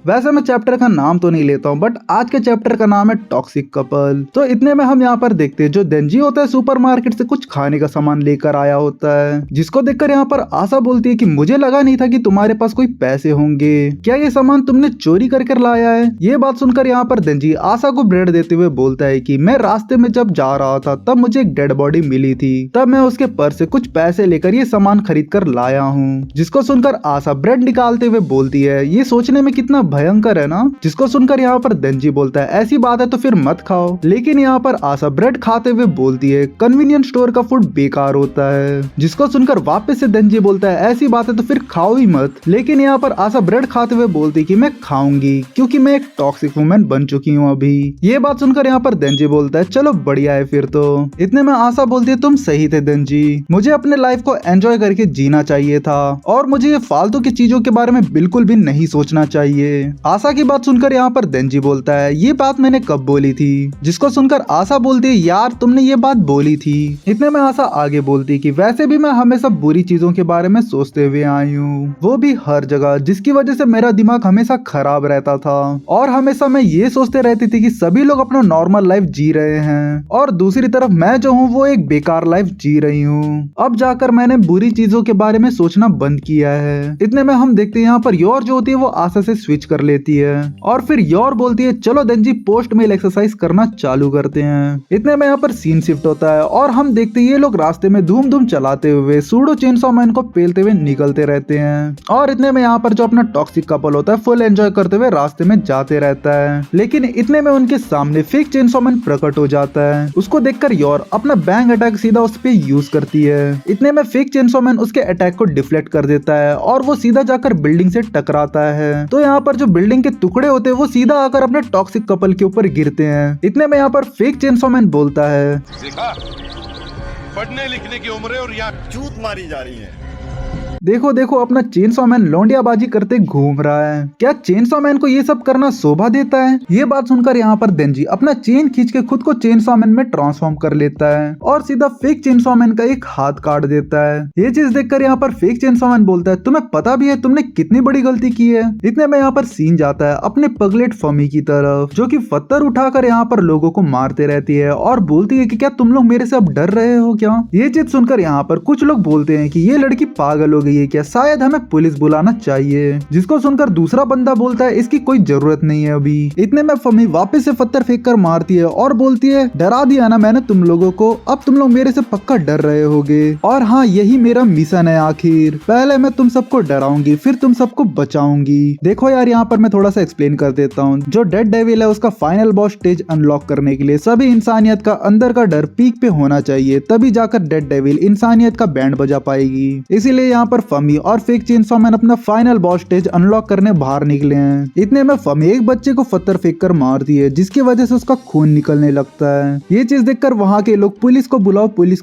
वैसे मैं चैप्टर का नाम तो नहीं लेता हूँ, बट आज के चैप्टर का नाम है टॉक्सिक कपल। तो इतने में हम यहाँ पर देखते हैं जो देंजी होता है सुपरमार्केट से कुछ खाने का सामान लेकर आया होता है, जिसको देखकर यहाँ पर आशा बोलती है कि मुझे लगा नहीं था कि तुम्हारे पास कोई पैसे होंगे, क्या ये सामान तुमने चोरी कर लाया है। ये बात सुनकर यहाँ पर देंजी आशा को ब्रेड देते हुए बोलता है कि मैं रास्ते में जब जा रहा था तब मुझे एक डेड बॉडी मिली थी, तब मैं उसके पर्स से कुछ पैसे लेकर ये सामान खरीद कर लाया हूँ। जिसको सुनकर आशा ब्रेड निकालते हुए बोलती है ये सोचने में कितना भयंकर है ना। जिसको सुनकर यहाँ पर देंजी बोलता है ऐसी बात है तो फिर मत खाओ, लेकिन यहाँ पर आशा ब्रेड खाते हुए बोलती है कन्वीनियंस स्टोर का फूड बेकार होता है। जिसको सुनकर वापस से देंजी बोलता है ऐसी बात है तो फिर खाओ ही मत, लेकिन यहाँ पर आशा ब्रेड खाते हुए बोलती है कि मैं खाऊंगी क्योंकि मैं एक टॉक्सिक वुमेन बन चुकी हूँ अभी। ये बात सुनकर यहाँ पर देंजी बोलता है चलो बढ़िया है फिर तो। इतने में आशा बोलती है तुम सही थे देंजी, मुझे अपने लाइफ को एंजॉय करके जीना चाहिए था और मुझे ये फालतू की चीजों के बारे में बिल्कुल भी नहीं सोचना चाहिए। आशा की बात सुनकर यहाँ पर देंजी बोलता है ये बात मैंने कब बोली थी। जिसको सुनकर आशा बोलती है यार तुमने ये बात बोली थी। इतने में आशा आगे बोलती है कि वैसे भी मैं हमेशा बुरी चीजों के बारे में सोचते हुए आई हूँ, वो भी हर जगह, जिसकी वजह से मेरा दिमाग हमेशा खराब रहता था और हमेशा मैं ये सोचते रहती थी कि सभी लोग अपना नॉर्मल लाइफ जी रहे हैं और दूसरी तरफ मैं जो हूँ वो एक बेकार लाइफ जी रही हूँ। अब जाकर मैंने बुरी चीजों के बारे में सोचना बंद किया है। इतने में हम देखते हैं यहाँ पर योर जो होती है वो आशा से स्विच कर लेती है और फिर योर बोलती है चलो देंजी पोस्ट मेल एक्सरसाइज करना चालू करते हैं। इतने में यहाँ पर सीन शिफ्ट होता है और हम देखते हैं ये लोग रास्ते में धूम धूम चलाते हुए सूडो चेनसॉ मैन को पेलते हुए निकलते रहते हैं और इतने में यहाँ पर जो अपना टॉक्सिक कपल होता है फुल एंजॉय करते हुए रास्ते में जाते रहता है। लेकिन इतने में उनके सामने फेक चेनसॉ मैन प्रकट हो जाता है। उसको देखकर योर अपना बैंग अटैक सीधा उस पे यूज करती है। इतने में फेक चेनसॉ मैन उसके अटैक को डिफ्लेक्ट कर देता है और वो सीधा जाकर बिल्डिंग से टकराता है। तो यहाँ पर जो बिल्डिंग के टुकड़े होते हैं वो सीधा आकर अपने टॉक्सिक कपल के ऊपर गिरते हैं। इतने में यहाँ पर फेक चेनसॉ मैन बोलता है देखा, पढ़ने लिखने की उम्र है और यहाँ चूत मारी जा रही है। देखो देखो अपना चेनसॉ मैन लौंडियाबाजी करते घूम रहा है, क्या चेनसॉ मैन को ये सब करना शोभा देता है। ये बात सुनकर यहाँ पर देंजी अपना चेन खींच के खुद को चेनसॉ मैन में ट्रांसफॉर्म कर लेता है और सीधा फेक चेनसॉ मैन का एक हाथ काट देता है। ये चीज देखकर यहाँ पर फेक चेनसॉ मैन बोलता है तुम्हें पता भी है तुमने कितनी बड़ी गलती की है। इतने में यहाँ पर सीन जाता है अपने पगलेट फमी की तरफ जो कि पत्थर उठाकर यहाँ पर लोगों को मारते रहती है और बोलती है कि क्या तुम लोग मेरे से अब डर रहे हो क्या। ये चीज सुनकर यहाँ पर कुछ लोग बोलते हैं कि ये लड़की पागल हो गई है क्या, शायद हमें पुलिस बुलाना चाहिए। जिसको सुनकर दूसरा बंदा बोलता है इसकी कोई जरूरत नहीं है अभी। इतने में फमी वापस से पत्थर फेंक कर मारती है और बोलती है डरा दिया ना मैंने तुम लोगों को, अब तुम लोग मेरे से पक्का डर रहे होगे और हाँ यही मेरा मिशन है आखिर, पहले मैं तुम सबको डराऊंगी फिर तुम सबको बचाऊंगी। देखो यार यहाँ पर मैं थोड़ा सा एक्सप्लेन कर देता हूँ। जो डेड डेविल है उसका फाइनल बॉस स्टेज अनलॉक करने के लिए सभी इंसानियत का अंदर का डर पीक पे होना चाहिए, तभी जाकर डेड डेविल इंसानियत का बैंड बजा पाएगी। इसीलिए यहाँ पर फमी और फेक चेनसॉ मैन अपना फाइनल बॉस स्टेज अनलॉक करने बाहर निकले हैं। इतने में फमी एक बच्चे को पत्थर फेंक कर मारती है जिसकी वजह से उसका खून निकलने लगता है। ये चीज देखकर वहाँ के लोग पुलिस को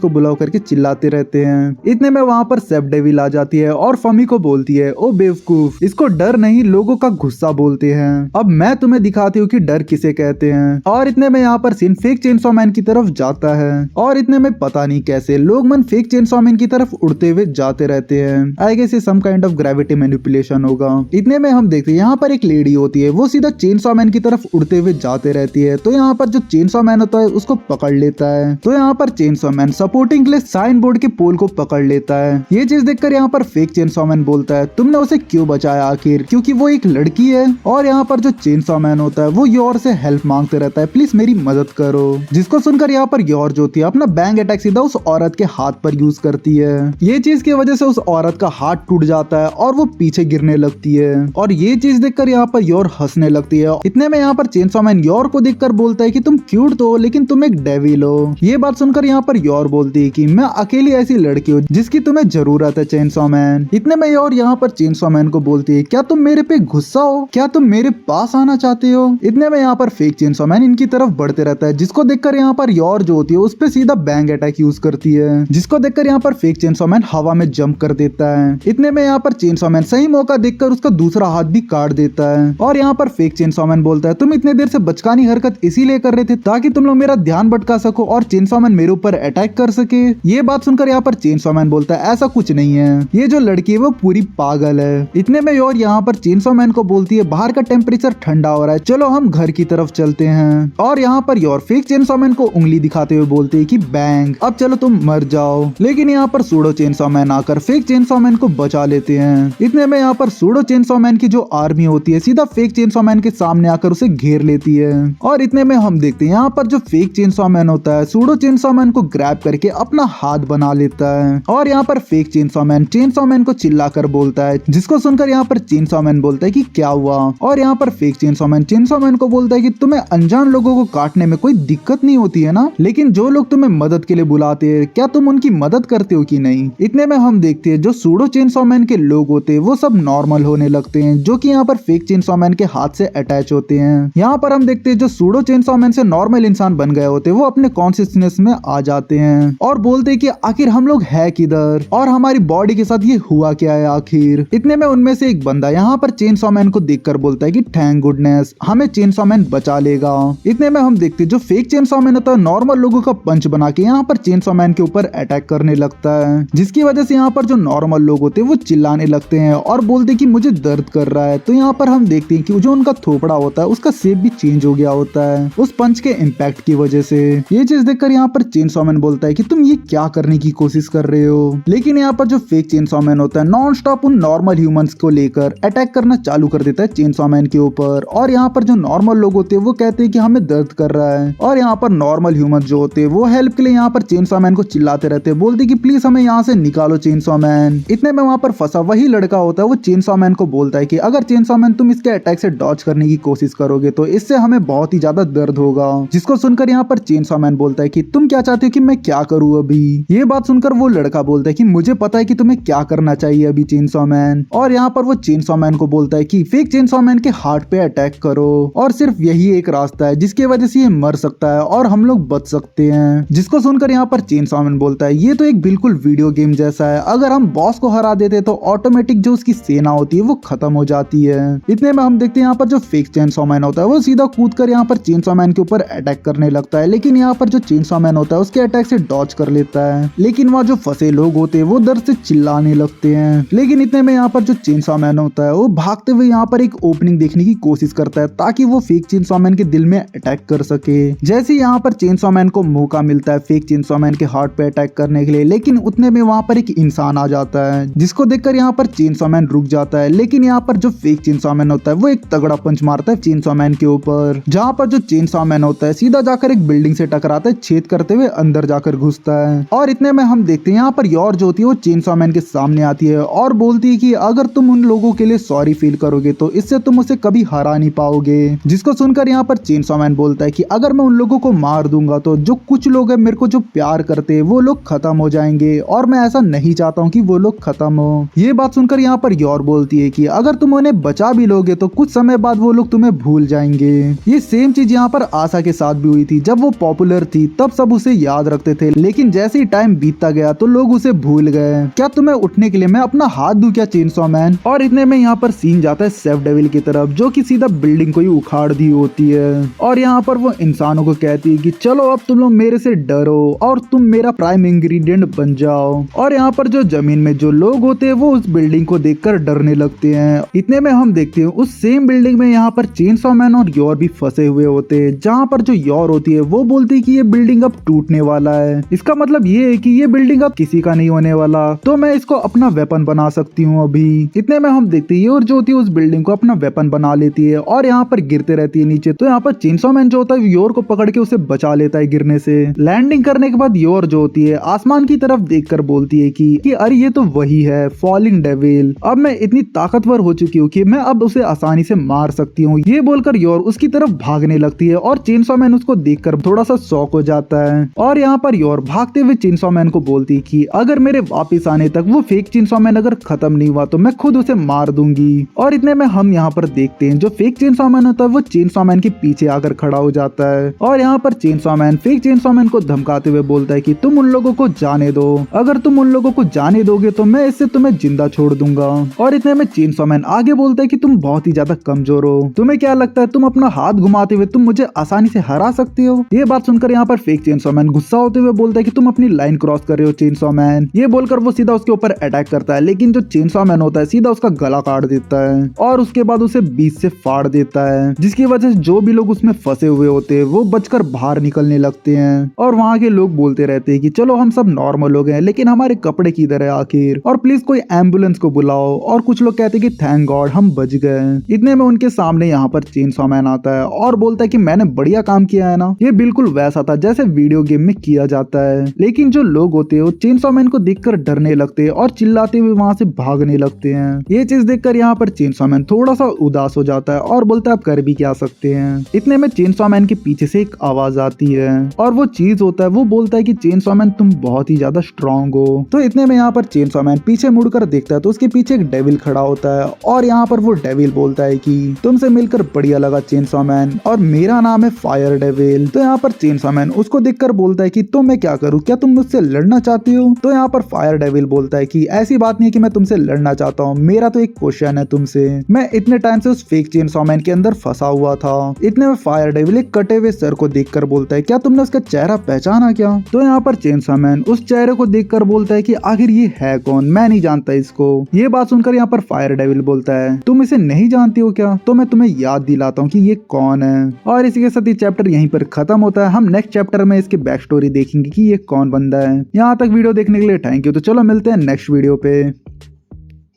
बुलाओ करके चिल्लाते रहते हैं। इतने में वहाँ पर सेफ डेविल आ जाती है और फमी को बोलती है ओ बेवकूफ, इसको डर नहीं लोगों का गुस्सा बोलते हैं, अब मैं तुम्हें दिखाती हूँ कि डर किसे कहते हैं। और इतने में यहाँ पर सीन फेक चेनसॉ मैन की तरफ जाता है और इतने में पता नहीं कैसे लोग मन फेक चेनसॉ मैन की तरफ उड़ते हुए जाते रहते हैं। I guess some kind of gravity manipulation होगा। इतने में हम देखते हैं यहाँ पर एक लेडी होती है वो सीधा चेनसॉ मैन की तरफ उड़ते हुए जाते रहती है। तो यहाँ पर जो चेनसॉ मैन होता है उसको पकड़ लेता है। तो यहाँ पर चेनसॉ मैन सपोर्टिंग के लिए साइन बोर्ड के पोल को पकड़ लेता है। ये चीज देखकर यहाँ पर फेक चेनसॉ मैन बोलता है तुमने उसे क्यों बचाया आखिर, क्योंकि वो एक लड़की है। और यहाँ पर जो चेनसॉ मैन होता है वो योर से हेल्प मांगते रहता है प्लीज मेरी मदद करो। जिसको सुनकर यहाँ पर योर जो होती है अपना बैंग अटैक सीधा उस औरत के हाथ पर यूज करती है। ये चीज की वजह से उस औरत का हाथ टूट जाता है और वो पीछे गिरने लगती है और ये चीज देखकर यहाँ पर योर हंसने लगती है। इतने में यहाँ पर चेनसॉ मैन योर को देखकर बोलता है कि तुम क्यूट तो हो लेकिन तुम एक डेविल हो। ये बात सुनकर यहाँ पर योर बोलती है कि मैं अकेली ऐसी लड़की हूँ जिसकी तुम्हें जरूरत है चेनसॉ मैन। इतने में योर यहाँ पर चेनसॉ मैन को बोलती है क्या तुम मेरे पे गुस्सा हो, क्या तुम मेरे पास आना चाहते हो। इतने में यहाँ पर फेक चेनसॉ मैन इनकी तरफ बढ़ते रहता है जिसको देखकर यहाँ पर योर जो होती है उस पे सीधा बैंग अटैक यूज करती है। जिसको देखकर यहाँ पर फेक चेनसॉ मैन हवा में जंप कर देता देता है। इतने में यहाँ पर चेनसॉ मैन सही मौका देखकर उसका दूसरा हाथ भी काट देता है और यहाँ पर फेक चेनसॉ मैन बोलता है, तुम इतने देर से बचकानी हरकत इसीलिए कर रहे थे ताकि तुम लोग मेरा ध्यान भटका सको और चेनसॉ मैन मेरे ऊपर अटैक कर सके। ये बात सुनकर यहाँ पर चेनसॉ मैन बोलता है, ऐसा कुछ नहीं है, ये जो लड़की है वो पूरी पागल है। इतने में और यहाँ पर चेनसॉ मैन को बोलती है, बाहर का टेम्परेचर ठंडा हो रहा है, चलो हम घर की तरफ चलते हैं। और यहाँ per your fake chainsaw man को उंगली दिखाते हुए बोलते है कि बैंग, अब चलो तुम मर जाओ। लेकिन यहाँ पर सूडो चेनसॉ मैन आकर फेक चेनसॉ मैन को बचा लेते हैं। इतने में यहाँ पर सूडो चेनसॉ मैन की जो आर्मी होती है सीधा फेक चेनसॉ मैन के सामने आकर उसे घेर लेती है। और इतने में हम देखते हैं यहाँ पर जो फेक चेनसॉ मैन होता है सूडो चेनसॉ मैन को ग्रैब करके अपना हाथ बना लेता है। और यहाँ पर फेक चेनसॉ मैन को चिल्लाकर बोलता है, जिसको सुनकर यहाँ पर चेनसॉ मैन बोलता है कि क्या हुआ। और यहाँ पर फेक चेनसॉ मैन को बोलता है कि तुम्हें अनजान लोगों को काटने में कोई दिक्कत नहीं होती है ना, लेकिन जो लोग तुम्हें मदद के लिए बुलाते हैं क्या तुम उनकी मदद करते हो कि नहीं। इतने में हम देखते हैं जो सूडो चेनसॉ मैन के लोग होते हैं वो सब नॉर्मल होने लगते हैं, जो कि यहाँ पर फेक चेनसॉ मैन के हाथ से अटैच होते हैं। यहाँ पर हम देखते हैं जो सूडो चेनसॉ मैन से नॉर्मल इंसान बन गए होते हैं वो अपने कॉन्शियसनेस में आ जाते हैं और बोलते हैं कि आखिर हम लोग है किधर और हमारी बॉडी के साथ ये हुआ क्या है आखिर। इतने में उनमें से एक बंदा यहाँ पर चेनसॉ मैन को देखकर बोलता है कि थैंक गुडनेस, हमें चेनसॉ मैन बचा लेगा। इतने में हम देखते हैं जो फेक चेनसॉ मैन होता है नॉर्मल लोगों का पंच बना के यहाँ पर चेनसॉ मैन के ऊपर अटैक करने लगता है, जिसकी वजह से यहाँ पर जो नॉर्मल लोग होते हैं वो चिल्लाने लगते हैं और बोलते हैं कि मुझे दर्द कर रहा है। तो यहाँ पर हम देखते हैं कि जो उनका थोपड़ा होता है उसका शेप भी चेंज हो गया होता है उस पंच के इम्पैक्ट की वजह से। ये चीज देखकर यहाँ पर चेनसॉ मैन बोलता है कि तुम ये क्या करने की कोशिश कर रहे हो। लेकिन यहाँ पर जो फेक चेनसॉ मैन होता है नॉन स्टॉप उन नॉर्मल ह्यूमंस को लेकर अटैक करना चालू कर देता है चेनसॉ मैन के ऊपर। और यहाँ पर जो नॉर्मल लोग होते हैं वो कहते हैं कि हमें दर्द कर रहा है और यहाँ पर नॉर्मल ह्यूमंस जो होते हैं वो हेल्प के लिए यहाँ पर चेनसॉ मैन को चिल्लाते रहते हैं, बोलते कि प्लीज हमें यहाँ से निकालो चेनसॉ मैन। इतने में वहाँ पर फंसा वही लड़का होता है वो चेनसॉ मैन को बोलता है कि अगर चेनसॉ मैन तुम इसके अटैक से डॉज करने की कोशिश करोगे तो इससे हमें बहुत ही ज्यादा दर्द होगा। जिसको सुनकर यहाँ पर चेनसॉ मैन बोलता है कि तुम क्या चाहते हो कि मैं क्या करूँ अभी। ये बात सुनकर वो लड़का बोलता है कि मुझे पता है कि तुम्हें क्या करना चाहिए अभी चेनसॉ मैन। और यहाँ पर वो चेनसॉ मैन को बोलता है कि फेक चेनसॉ मैन के हार्ट पे अटैक करो और सिर्फ यही एक रास्ता है जिसकी वजह से ये मर सकता है और हम लोग बच सकते हैं। जिसको सुनकर यहाँ पर चेनसॉ मैन बोलता है ये तो एक बिल्कुल वीडियो गेम जैसा है, अगर हम बॉस को हरा देते तो ऑटोमेटिक जो उसकी सेना होती है वो खत्म हो जाती है। इतने में हम देखते हैं यहाँ पर जो फेक चेनसॉ मैन होता है वो सीधा कूद कर यहाँ पर चेनसॉ मैन के ऊपर अटैक करने लगता है, लेकिन यहाँ पर जो चेनसॉ मैन होता है उसके अटैक से डॉज कर लेता है। लेकिन वहाँ जो फंसे लोग होते हैं वो दर्द से चिल्लाने लगते हैं। लेकिन इतने में यहाँ पर जो चेनसॉ मैन होता है वो भागते हुए यहाँ पर एक ओपनिंग देखने की कोशिश करता है ताकि वो फेक चेनसॉ मैन के दिल में अटैक कर सके। जैसे यहाँ पर चेनसॉ मैन को मौका मिलता है फेक चेनसॉ मैन के हार्ट पे अटैक करने के लिए, लेकिन उतने में वहाँ पर एक इंसान आ जाता है जिसको देखकर यहाँ पर चेनसॉ मैन रुक जाता है। लेकिन यहाँ पर जो फेक चेनसॉ मैन होता है वो एक तगड़ा पंच मारता है चेनसॉ मैन के ऊपर, जहाँ पर जो चेनसॉ मैन होता है सीधा जाकर एक बिल्डिंग से टकराता है, छेद करते हुए अंदर जाकर घुसता है। और इतने में हम देखते हैं यहाँ पर योर जो होती है वो चेनसॉ मैन के सामने आती है और बोलती है कि अगर तुम उन लोगों के लिए सॉरी फील करोगे तो इससे तुम उसे कभी हरा नहीं पाओगे। जिसको सुनकर यहाँ पर चेनसॉ मैन बोलता है कि अगर मैं उन लोगों को मार दूंगा तो जो कुछ लोग हैं मेरे को जो प्यार करते हैं वो लोग खत्म हो जाएंगे और मैं ऐसा नहीं चाहता हूँ कि वो लोग खत्म हो। ये बात सुनकर यहाँ पर योर बोलती है कि अगर तुम उन्हें बचा भी लोगे तो कुछ समय बाद वो लोग तुम्हें भूल जाएंगे। ये सेम चीज यहाँ पर आशा के साथ भी हुई थी, जब वो पॉपुलर थी तब सब उसे याद रखते थे, लेकिन जैसे ही टाइम बीतता गया तो लोग उसे भूल गए। क्या तुम्हें उठने के लिए मैं अपना हाथ दूं क्या चेनसॉ मैन। और इतने में यहाँ पर सीन जाता है सेफ डेविल की तरफ जो कि सीधा बिल्डिंग को ही उखाड़ दी होती है और यहाँ पर वो इंसानों को कहती है कि चलो अब तुम लोग मेरे से डरो और तुम मेरा प्राइम इंग्रेडिएंट बन जाओ। और यहाँ पर जो जमीन में जो लोग होते हैं वो उस बिल्डिंग को देखकर डरने लगते हैं। इतने में हम देखते हैं उस सेम बिल्डिंग में यहाँ पर चेनसॉ मैन और योर भी फंसे हुए होते हैं, जहाँ पर जो योर होती है वो बोलती है कि ये बिल्डिंग अब टूटने वाला है, इसका मतलब ये है कि ये बिल्डिंग अब किसी का नहीं होने वाला, तो मैं इसको अपना वेपन बना सकती हूँ अभी। इतने में हम देखते हैं योर जो होती है उस बिल्डिंग को अपना वेपन बना लेती है और यहाँ पर गिरते रहती है नीचे। तो यहाँ पर चेनसॉ मैन जो होता है योर को पकड़ के उसे बचा लेता है गिरने से। लैंडिंग करने के बाद योर जो होती है आसमान की तरफ देखकर बोलती है कि अरे ये तो वही है फॉलिंग डेविल, अब मैं इतनी ताकतवर हो चुकी हूँ कि मैं अब उसे आसानी से मार सकती हूँ। ये बोलकर योर उसकी तरफ भागने लगती है और चेनसॉ मैन उसको देखकर थोड़ा सा शॉक हो जाता है। और यहाँ पर योर भागते हुए चेनसॉ मैन को बोलती है कि अगर मेरे वापस आने तक वो फेक चेनसॉ मैन अगर खत्म नहीं हुआ तो मैं खुद उसे मार दूंगी। और इतने में हम यहाँ पर देखते हैं जो फेक चेनसॉ मैन होता है वो चेनसॉ मैन के पीछे आकर खड़ा हो जाता है और यहाँ पर chainsaw man fake chainsaw man को धमकाते हुए बोलता है कि तुम उन लोगों को जाने दो, अगर तुम उन लोगों को जाने दोगे तो मैं इससे तुम्हें जिंदा छोड़ दूंगा। और इतने में चेनसॉ मैन आगे बोलता है कि तुम बहुत ही ज्यादा कमजोर हो, तुम्हें क्या लगता है तुम अपना हाथ घुमाते हुए तुम मुझे आसानी से हरा सकते हो। ये बात सुनकर यहाँ पर फेक चेनसॉ मैन गुस्सा होते हुए बोलता है कि तुम अपनी लाइन क्रॉस कर रहे हो चेनसॉ मैन। ये बोलकर वो सीधा उसके ऊपर अटैक करता है, लेकिन जो चेनसॉ मैन होता है सीधा उसका गला काट देता है और उसके बाद उसे बीच से फाड़ देता है, जिसकी वजह से जो भी लोग उसमें फंसे हुए होते हैं वो बचकर बाहर निकलने लगते हैं। और वहाँ के लोग बोलते रहते हैं कि चलो हम सब नॉर्मल हो गए, लेकिन हमारे कपड़े किधर है आखिर, और प्लीज कोई एम्बुलेंस को बुलाओ। और कुछ लोग कहते हैं कि थैंक गॉड हम बच गए। इतने में उनके सामने यहाँ पर चेनसॉ मैन आता है और बोलता है कि मैंने बढ़िया काम किया है ना। ये बिल्कुल वैसा था जैसे वीडियो गेम में किया जाता है। लेकिन जो लोग होते हैं वो चेनसॉ मैन को देखकर डरने लगते हैं और चिल्लाते हुए वहाँ से भागने लगते हैं। ये चीज देखकर यहाँ पर चेनसॉ मैन थोड़ा सा उदास हो जाता है और बोलता है आप कर भी क्या सकते हैं। इतने में चेनसॉ मैन के पीछे से एक आवाज आती है और वो चीज होता है वो बोलता है कि चेनसॉ मैन तुम बहुत ही ज्यादा स्ट्रांग हो। तो इतने में यहाँ पर चेनसॉ मैन पीछे मुड़कर देखता है तो उसके पीछे एक डेविल खड़ा होता है और यहाँ पर वो डेविल बोलता है कि तुमसे मिलकर बढ़िया लगा चेनसॉ मैन, और मेरा नाम है फायर डेविल। तो यहाँ पर चेनसॉ मैन उसको देखकर बोलता है कि तो मैं क्या करूँ, क्या तुम मुझसे लड़ना चाहती हो। तो यहाँ पर फायर डेविल बोलता है कि ऐसी बात नहीं है कि मैं तुमसे लड़ना चाहता हूँ, मेरा तो एक क्वेश्चन है तुमसे। मैं इतने टाइम से उस फेक चेनसॉ मैन के अंदर फंसा हुआ था। इतने में फायर डेविल एक कटे हुए सर को देखकर बोलता है क्या तुमने उसका चेहरा पहचाना क्या। तो यहाँ पर चेनसॉ मैन उस चेहरे को देखकर बोलता है कि आखिर ये है कौन, मैं नहीं जानता इसको। ये बात सुनकर यहाँ पर फायर डेविल बोलता है तुम इसे नहीं जानती हो क्या, तो मैं तुम्हें याद दिलाता हूँ कि ये कौन है। और इसी के साथ ये चैप्टर यहीं पर खत्म होता है। हम नेक्स्ट चैप्टर में इसकी बैक स्टोरी देखेंगे कि ये कौन बंदा है। यहाँ तक वीडियो देखने के लिए थैंक यू। तो चलो मिलते हैं नेक्स्ट वीडियो पे।